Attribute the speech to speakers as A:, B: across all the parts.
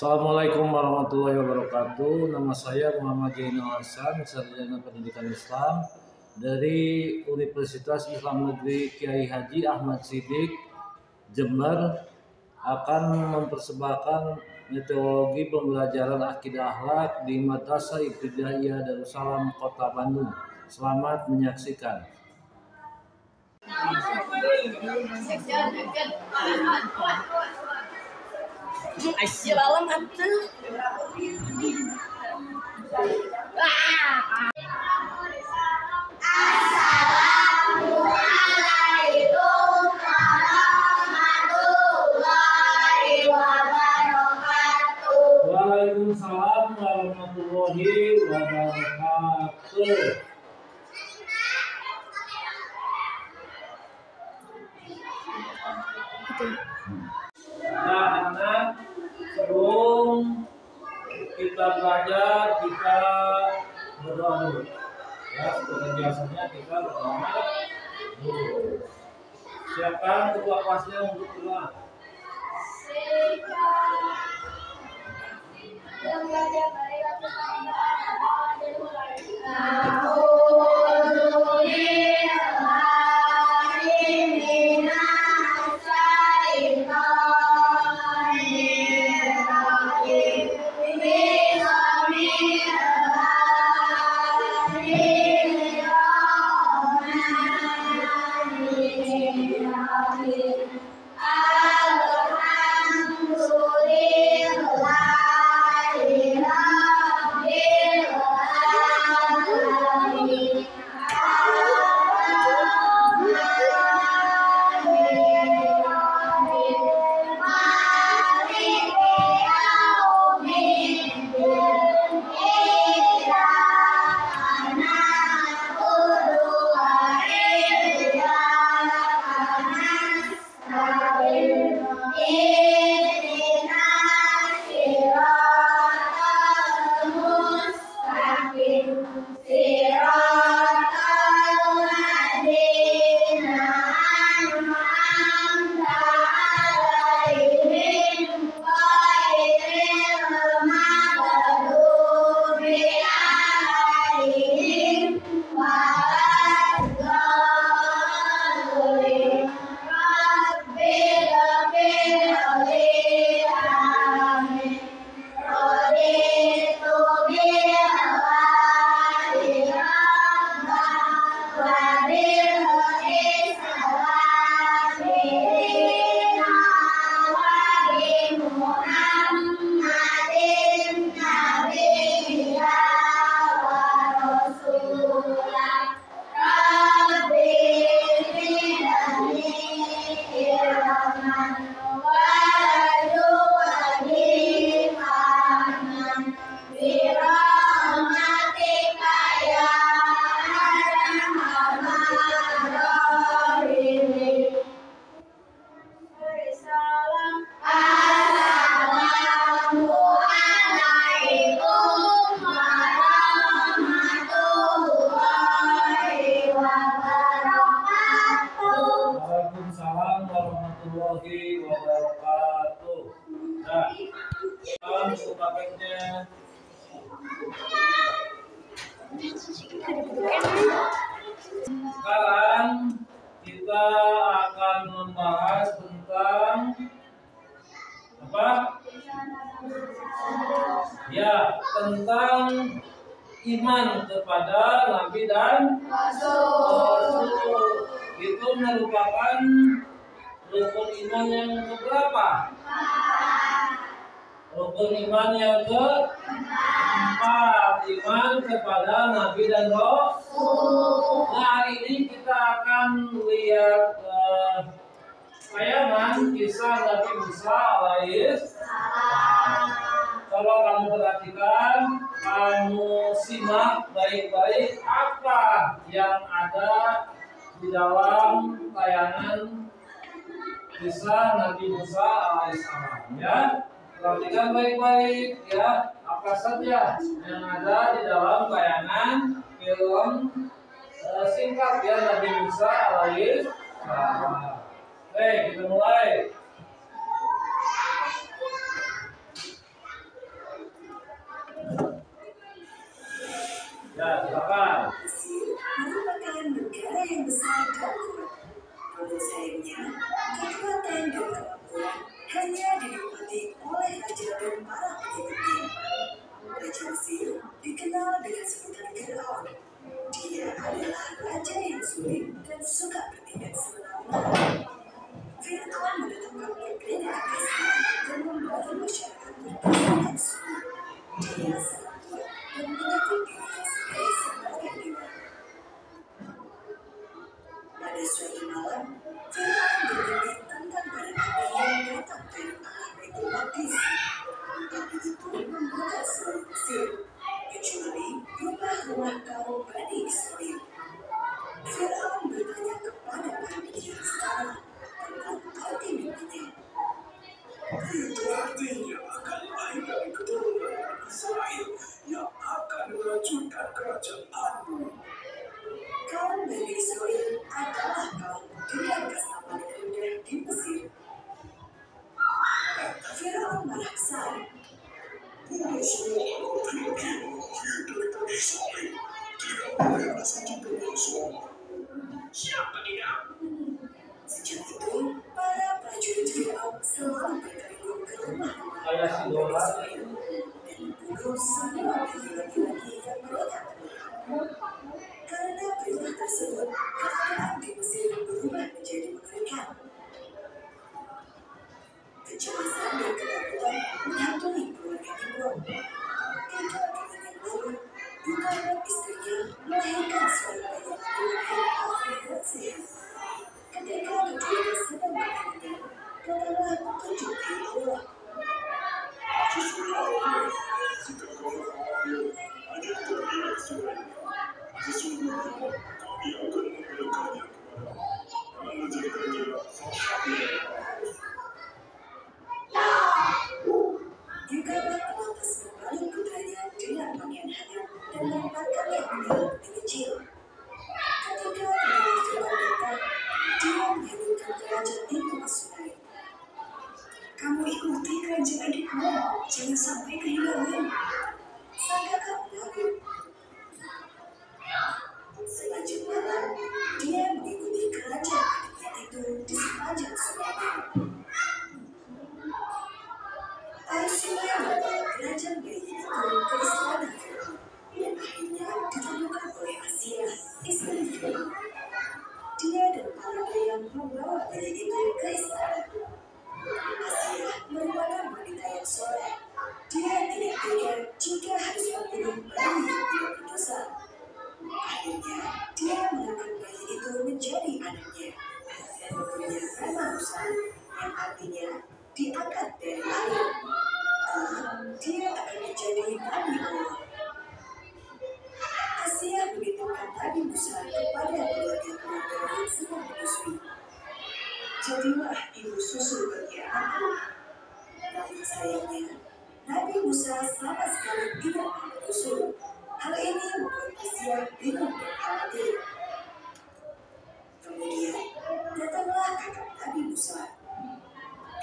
A: Assalamualaikum warahmatullahi wabarakatuh. Nama saya Muhammad Jainal Hasan, sarjana pendidikan Islam dari Universitas Islam Negeri Kiai Haji Ahmad Siddiq, Jember, akan mempersembahkan metodologi pembelajaran akidah akhlak di Madrasah Ibtidaiyah Darussalam Kota Bandung. Selamat menyaksikan.
B: Asyik malam hantu. Assalamualaikum warahmatullahi wabarakatuh.
A: Waalaikumsalam warahmatullahi wabarakatuh. Nah, anak, sebelum kita belajar, kita berdoa dulu. Ya, seperti biasanya kita berdoa dulu. Siapkan ketua kelasnya untuk berdoa. Waalaikumsalam warahmatullahi wabarakatuh. Nah, untuk paketnya. Sekarang kita akan membahas tentang apa? Ya, tentang iman kepada Nabi dan Rasul. Itu merupakan rukun iman yang keberapa? Rukun iman yang keempat, iman kepada Nabi dan Rasul. Nah, hari ini kita akan lihat tayangan kisah Nabi Musa alaihissalam. Kalau kamu perhatikan, kamu simak baik-baik apa yang ada di dalam tayangan kisah Nabi Musa alaihissalam, ya. Perhatikan baik-baik, ya, apa saja yang ada di dalam tayangan film singkat ya Nabi Musa alaihissalam. Oke, kita mulai. Ya, silakan.
C: Mesir merupakan negara yang besar dan kuat. Namun sayangnya, kekuatan dan kemampuan hanya dinikmati oleh raja dan para pengikutnya. Raja Mesir dikenal dengan sebutan Firaun. Dia adalah raja yang sulit dan suka bertindak semena-mena. Firaun menetapkan perbedaan agama dan membagi masyarakat berdasarkan suku. Dia sangat kuat dan mengaku dirinya sebagai dewa. Pada suatu malam, Firaun bermimpi tentang para nabi yang datang dari arah Baitul Maqdis. Nabi itu membuka seluruh Mesir, kecuali rumah-rumah kaum Bani Israel. Firaun bertanya kepada para penyihir istana tentang arti mimpinya. Itu artinya akan lahir dari keturunan Israel yang akan menghancurkan kerajaanmu. Kaum Bani Israel adalah kaum dengan kasta paling rendah di Mesir. Firaun marah besar. Semua laki-laki yang lahir dari Bani Israel tidak boleh ada satu pun. Siapa dia? Sejak itu, para prajurit Firaun selalu berkeliling ke rumah-rumah Bani Israel dan membunuh semua bayi laki-laki yang mereka temukan. Karena perintah tersebut, keadaan di Mesir berubah menjadi mengerikan. Kecemasan dan ketakutan menghantui keluarga Imron. 3 bulan yang lalu, Bukaran istrinya melahirkan seorang bayi laki-laki lahir dan sehat. Ketika keduanya sedang berhubungan, datanglah petunjuk dari Allah. Sesungguhnya, jika kamu khawatir, hanya terlihat kesudahannya. Sesungguhnya, kami akan memberikannya kepadamu dan menjadikannya satu-satunya yang harus. Bukaran lantas membalik putranya dengan pakaian hangat dan melemparkannya ke dalam peti kecil. Ketika pemilik Firaun datang, dia menghidupkan kerajaan itu ke sungai. Kamu ikuti kerajaan adikmu, jangan sampai kehilangan. Sang kakak mengaku. Selanjut malam, dia mengikuti kerajaan adiknya itu di sepanjang sungai. Air sungai membawa kerajaan bayi itu ke istana Firaun dan akhirnya ditemukan oleh Asia, istri Firaun. Dia dan para pria membawa bayi itu ke istana. Asia merupakan wanita yang soleh. Dia tidak tega jika harus membunuh bayi yang tidak berdosa. Akhirnya, dia mengangkat bayi itu menjadi anaknya dan memberinya nama Musa, yang artinya diangkat dari air. Dia akan menjadi Nabi Allah. Asia menitipkan Nabi Musa kepada keluarga-keluarga yang sedang menyusui. Jadilah ibu susu bagi anakku. Namun sayangnya, Nabi Musa sama sekali tidak mau menyusu. Hal ini membuat Asia bingung dan khawatir. Kemudian, datanglah kakak Nabi Musa.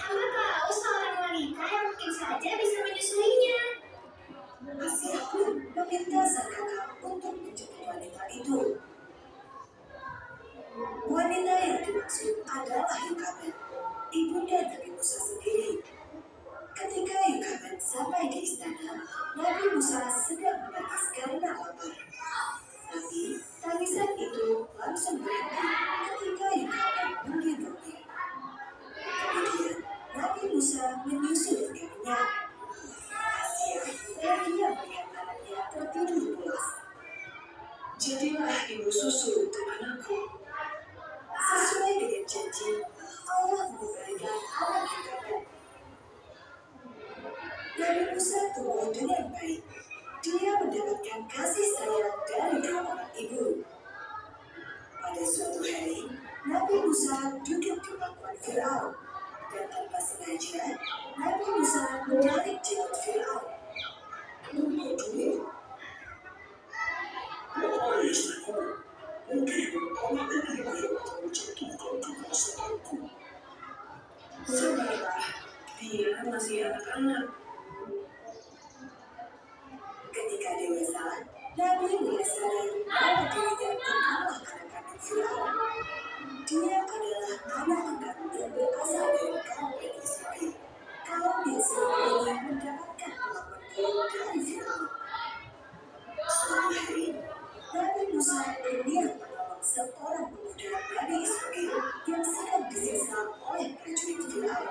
B: Kamu tahu seorang wanita yang mungkin saja bisa menyusuinya.
C: Asia pun meminta sang kakak untuk menjemput wanita itu. Wanita yang dimaksud adalah Yukabed, ibunda Nabi Musa sendiri. Ketika Yukabed sampai di istana, Nabi Musa sedang menangis karena lapar. Tapi tangisan itu langsung berhenti ketika Yukabed menggendongnya. Kemudian Nabi Musa menyusu dengan kenyang. Asia bahagia melihat anaknya tertidur pulas. Jadilah ibu susu untuk anakku. Sesuai dengan janji, Allah memberikan anak Yukabed. Nabi Musa tumbuh dengan baik. Dia mendapatkan kasih sayang dari dua orang ibu. Pada suatu hari, Nabi Musa duduk di pangkuan Firaun, dan tanpa sengaja, Nabi Musa menarik jenggot Firaun. Tunggu dulu. Wahai istriku, mungkin anak inilah yang akan menjatuhkan kekuasaanku. Sabarlah, dia masih anak-anak. Ketika dewasa, Nabi mulai sadar bahwa dirinya terkalahkan akan Firaun. Dia adalah anak angkat yang berasal dari kaum Bani Israel. Kaum yang selama ini mendapatkan perlakuan buruk dari Firaun. Suatu hari, Nabi Musa berniat menolong seorang pemuda Bani Israel yang sedang disiksa oleh prajurit Firaun.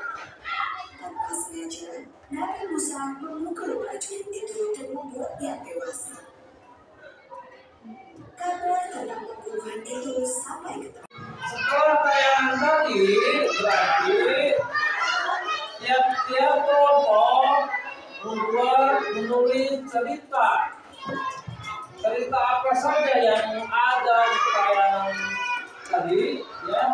C: Tanpa sengaja, Nabi Musa memukul prajurit itu dan membuatnya tewas. Kabar tentang pembunuhan itu sampai ke
A: Setelah tayangan tadi, berarti tiap-tiap kelompok menulis cerita. Cerita apa saja yang ada di tayangan tadi, ya.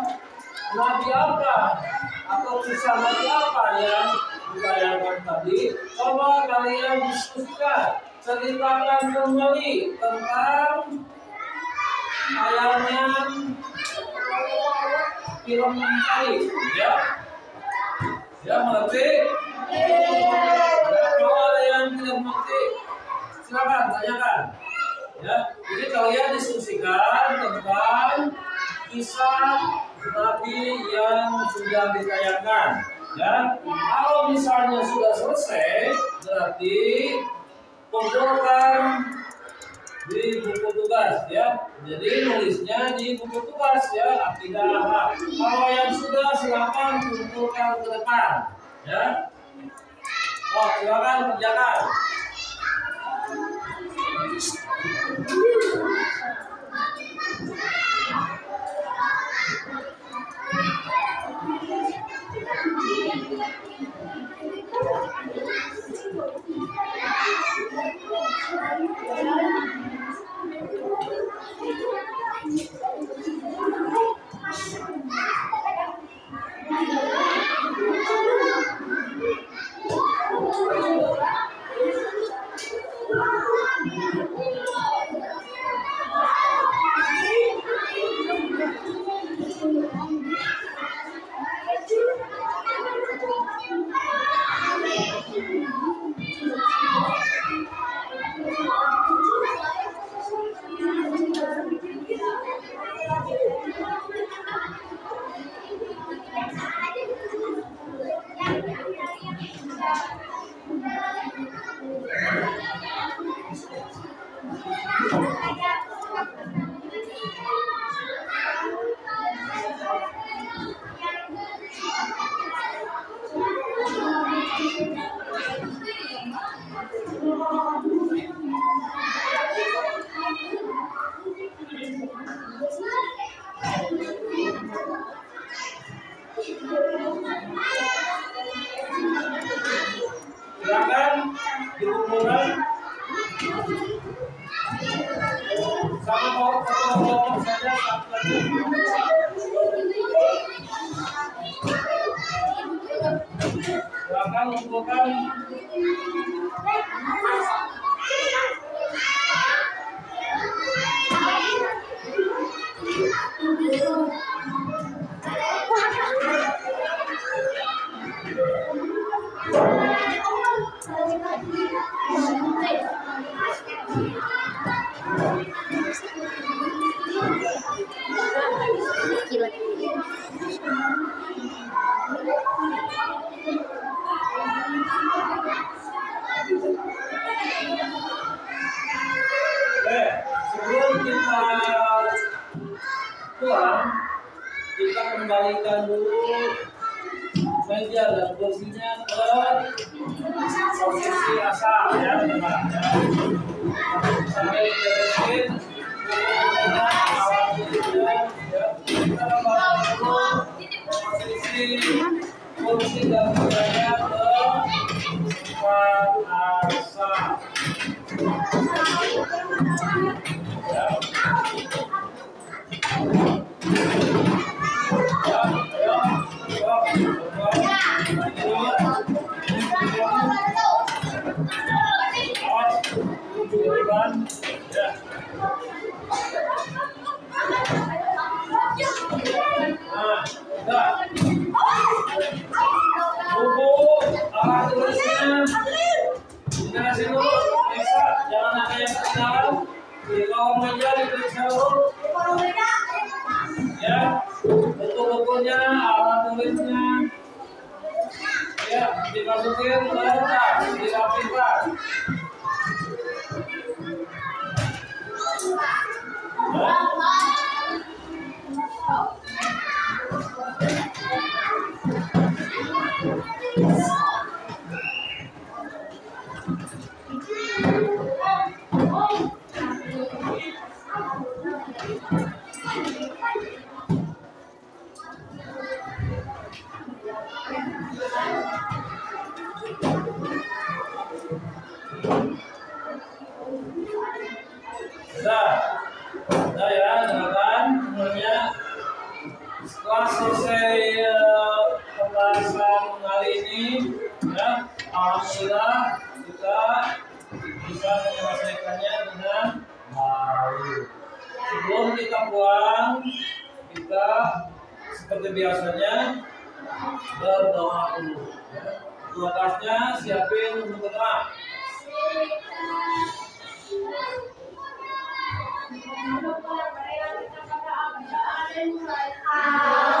A: Nabi apa atau kisah nabi apa yang ditayangkan tadi? Coba kalian diskusikan, ceritakan kembali tentang tayangan film tadi, ya. Ya, mengerti? Kalau ada yang tidak mengerti, silakan tanyakan. Ya, jadi kalian diskusikan tentang kisah Nabi yang sudah ditayangkan. Ya, kalau misalnya sudah selesai, berarti kumpulkan di buku tugas, ya. Jadi nulisnya di buku tugas, ya. Akidah apa? Kalau yang sudah, silakan kumpulkan ke depan, ya. Oh, silakan kerjakan. Silakan dikumpulkan sama kelompok saja. Silakan kumpulkan. Sebelum kita pulang, kita kembalikan dulu meja dan kursinya ke posisi asal, ya, teman-teman. Sampai diberesin, kita kembalikan dulu posisi kursi dan mejanya ke tempat asal. Ya. kulitnya. Ya, dimasukin ke tas, dirapikan. Sudah ya, dengarkan semuanya. Setelah selesai pembahasan hari ini, ya, alhamdulillah kita bisa menyelesaikannya dengan baik. Sebelum kita pulang, kita seperti biasanya berdoa dulu. Dua tasnya siapin untuk berdoa.
B: Ah.